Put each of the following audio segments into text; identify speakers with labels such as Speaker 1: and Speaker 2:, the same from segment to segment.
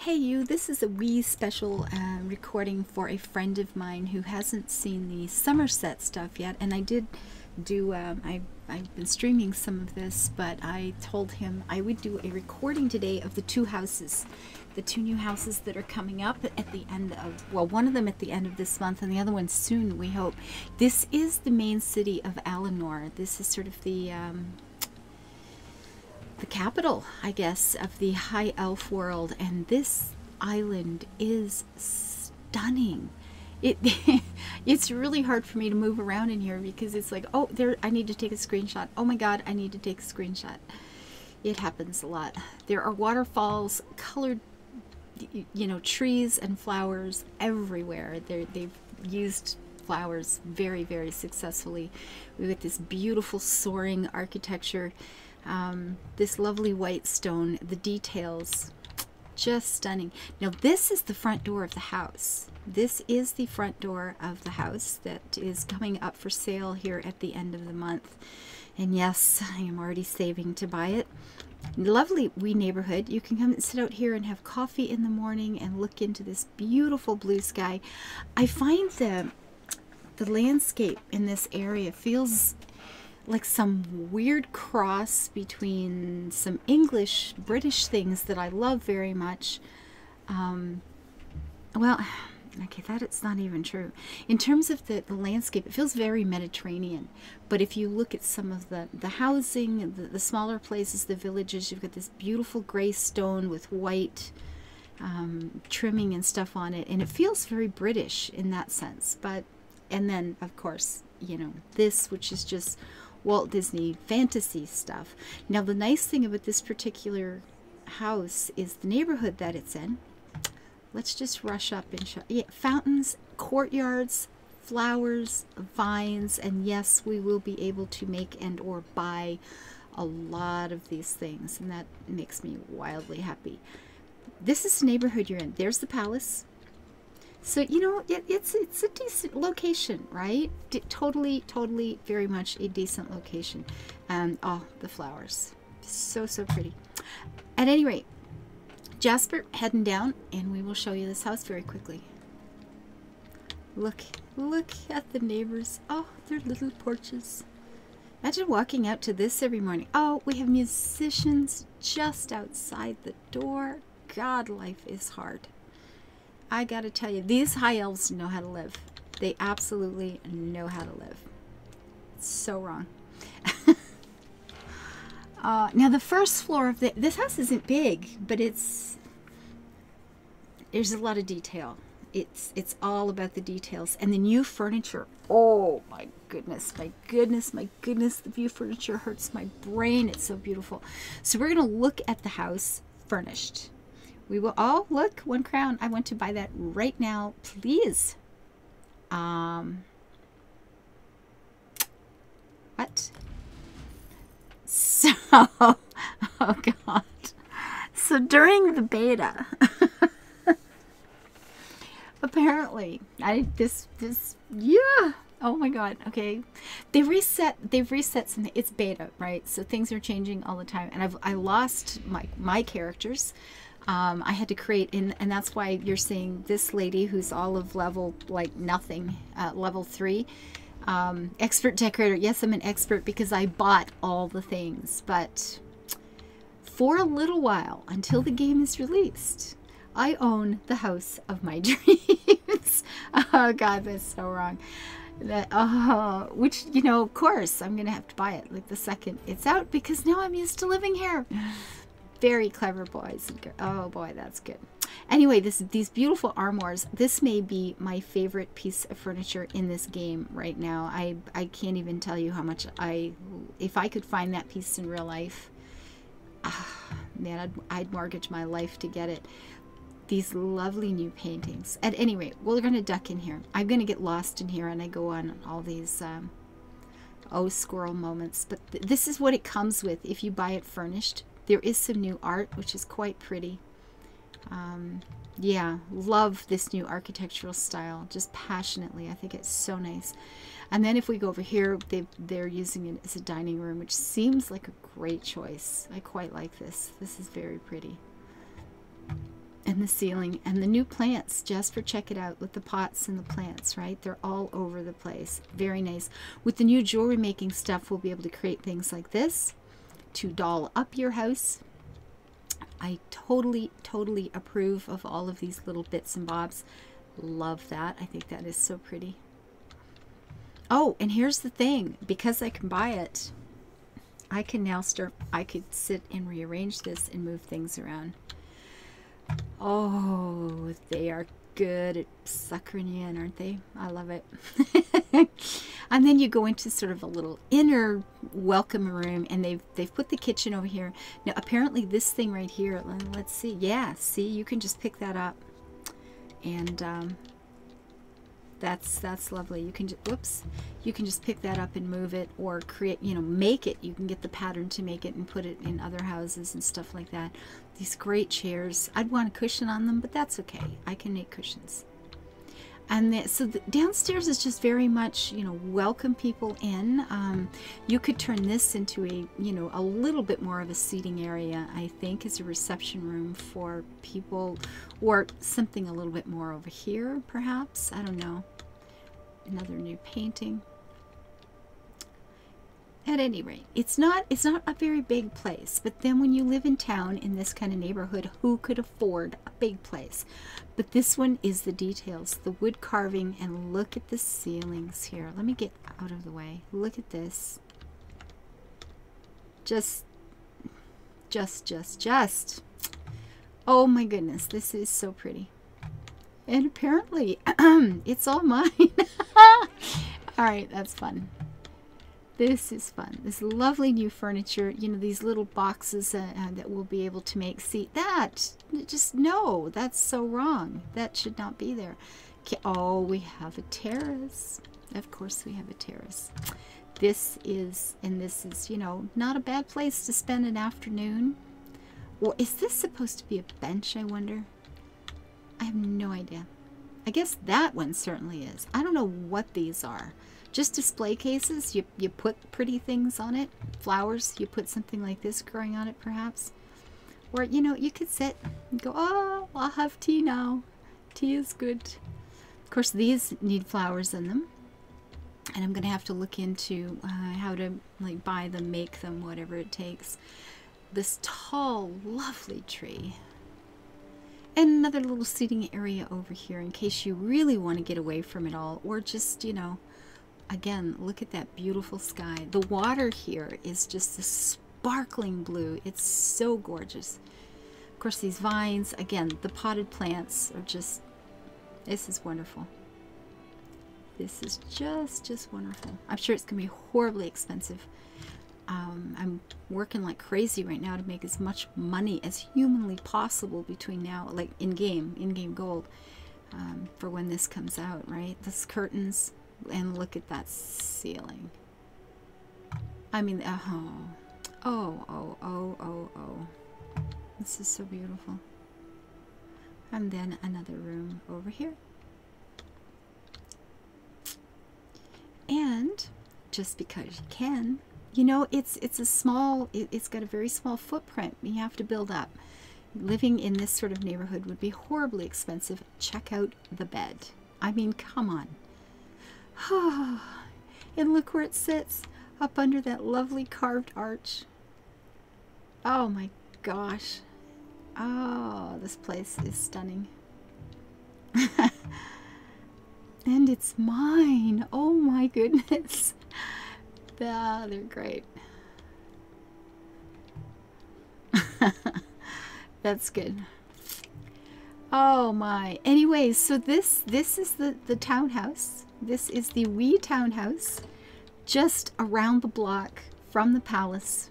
Speaker 1: Hey you, this is a wee special recording for a friend of mine who hasn't seen the Somerset stuff yet, and I did do, I've been streaming some of this, but I told him I would do a recording today of the two houses, the two new houses that are coming up at the end of, well, one of them at the end of this month and the other one soon, we hope. This is the main city of Alinor. This is sort of the capital, I guess, of the High Elf world, and this island is stunning. It's really hard for me to move around in here because it's like, oh, there, I need to take a screenshot. Oh my god, I need to take a screenshot. It happens a lot. There are waterfalls, colored, you know, trees and flowers everywhere. They've used flowers very, very successfully. We've got this beautiful soaring architecture. This lovely white stone, the details, just stunning. Now this is the front door of the house. This is the front door of the house that is coming up for sale here at the end of the month. And yes, I am already saving to buy it. Lovely wee neighborhood. You can come and sit out here and have coffee in the morning and look into this beautiful blue sky. I find the landscape in this area feels like some weird cross between some English, British things that I love very much. Well, okay, that it's not even true. In terms of the landscape, it feels very Mediterranean. But if you look at some of the housing, the smaller places, the villages, you've got this beautiful gray stone with white trimming and stuff on it. And it feels very British in that sense. But, and then, of course, you know, this, which is just Walt Disney fantasy stuff. Now the nice thing about this particular house is the neighborhood that it's in. Let's just rush up and show. Yeah, fountains, courtyards, flowers, vines, and yes, we will be able to make and or buy a lot of these things, and that makes me wildly happy. This is the neighborhood you're in. There's the palace. So, you know, it's a decent location, right? Totally, very much a decent location. And, oh, the flowers. So pretty. At any rate, Jasper, heading down, and we will show you this house very quickly. Look at the neighbors. Oh, their little porches. Imagine walking out to this every morning. Oh, we have musicians just outside the door. God, life is hard. I gotta tell you, these high elves know how to live. They absolutely know how to live. It's so wrong. Now the first floor of this house isn't big, but there's a lot of detail. It's all about the details. And the new furniture. Oh my goodness, my goodness, my goodness. The new furniture hurts my brain. It's so beautiful. So we're gonna look at the house furnished. We will, oh, look, 1 crown. I want to buy that right now, please. What? So, oh God. So during the beta, apparently, yeah. Oh my God. Okay. They've reset something. It's beta, right? So things are changing all the time. And I lost my characters. I had to create, and that's why you're seeing this lady who's all of level like nothing, level 3. Expert decorator. Yes, I'm an expert because I bought all the things, but for a little while until the game is released, I own the house of my dreams. Oh God, that's so wrong. Which, you know, of course I'm gonna have to buy it like the second it's out because now I'm used to living here. Very clever boys and girls. Oh boy, that's good. Anyway, these beautiful armoires. This may be my favorite piece of furniture in this game right now. I can't even tell you how much if I could find that piece in real life, man, I'd mortgage my life to get it. These lovely new paintings. At any rate, we're going to duck in here. I'm going to get lost in here and I go on all these oh, squirrel moments. But this is what it comes with if you buy it furnished. There is some new art, which is quite pretty. Yeah, love this new architectural style, just passionately. I think it's so nice. And then if we go over here, they're using it as a dining room, which seems like a great choice. I quite like this. This is very pretty. And the ceiling. And the new plants, Jasper, check it out with the pots and the plants, right? They're all over the place. Very nice. With the new jewelry making stuff, we'll be able to create things like this to doll up your house. I totally approve of all of these little bits and bobs. Love that. I think that is so pretty. Oh, and here's the thing. Because I can buy it, I can now start, I could sit and rearrange this and move things around. Oh, they are good at suckering you in, aren't they? I love it. And then you go into sort of a little inner welcome room, and they've put the kitchen over here. Now, apparently this thing right here, let's see. Yeah, see, you can just pick that up. And that's lovely. You can just, whoops, you can just pick that up and move it, or create, you know, make it. You can get the pattern to make it and put it in other houses and stuff like that. These great chairs. I'd want a cushion on them, but that's okay. I can make cushions. And so the downstairs is just very much, you know, welcome people in. You could turn this into a, you know, a little bit more of a seating area, I think, as a reception room for people, or something a little bit more over here, perhaps. I don't know. Another new painting. At any rate, it's not a very big place, but then when you live in town in this kind of neighborhood, who could afford a big place? But this one is the details, the wood carving, and look at the ceilings here. Let me get out of the way. Look at this. Just. Oh my goodness, this is so pretty. And apparently, it's all mine. All right, that's fun. This is fun. This lovely new furniture, you know, these little boxes that we'll be able to make. See, that, just no, that's so wrong. That should not be there. Okay. Oh, we have a terrace. Of course we have a terrace. This is, you know, not a bad place to spend an afternoon. Or is this supposed to be a bench, I wonder? I have no idea. I guess that one certainly is. I don't know what these are. Just display cases. You put pretty things on it. Flowers. You put something like this growing on it, perhaps. Or, you know, you could sit and go, oh, I'll have tea now. Tea is good. Of course, these need flowers in them. And I'm going to have to look into how to, like, buy them, make them, whatever it takes. This tall, lovely tree. And another little seating area over here in case you really want to get away from it all. Or just, you know, again, look at that beautiful sky. The water here is just a sparkling blue. It's so gorgeous. Of course, these vines, again, the potted plants are just, this is wonderful. This is just wonderful. I'm sure it's going to be horribly expensive. I'm working like crazy right now to make as much money as humanly possible between now, like in-game gold, for when this comes out, right? This curtains. And look at that ceiling. I mean, oh. This is so beautiful. And then another room over here. And just because you can, you know, it's a small, it's got a very small footprint. You have to build up. Living in this sort of neighborhood would be horribly expensive. Check out the bed. I mean, come on. And look where it sits, up under that lovely carved arch. Oh my gosh. Oh, this place is stunning. And it's mine. Oh my goodness. Yeah, they're great. That's good. Oh my. Anyways, so this is the townhouse. This is the wee townhouse just around the block from the palace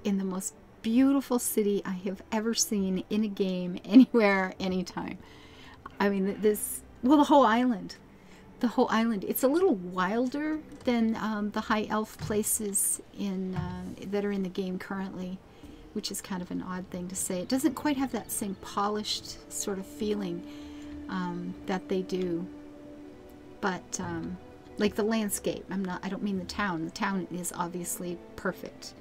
Speaker 1: in the most beautiful city I have ever seen in a game, anywhere, anytime. I mean, this, well, the whole island. The whole island. It's a little wilder than the high elf places in that are in the game currently, which is kind of an odd thing to say. It doesn't quite have that same polished sort of feeling that they do. But like the landscape, I don't mean the town. The town is obviously perfect.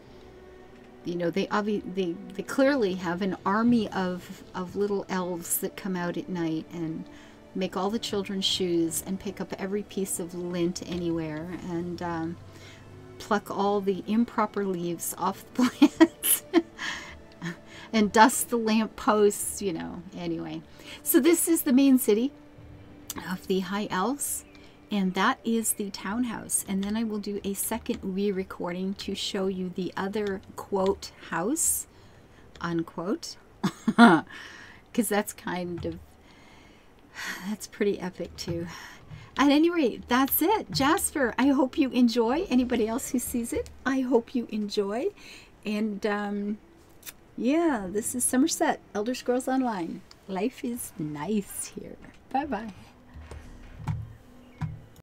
Speaker 1: you know, they clearly have an army of little elves that come out at night and make all the children's shoes and pick up every piece of lint anywhere and pluck all the improper leaves off the plants and dust the lamp posts, you know. Anyway, so this is the main city of the High Elves, and that is the townhouse. And then I will do a second re-recording to show you the other, quote, house, unquote, because that's pretty epic too. At any rate, that's it. Jasper, I hope you enjoy. Anybody else who sees it, I hope you enjoy. And yeah, this is Somerset, Elder Scrolls Online. Life is nice here. Bye-bye.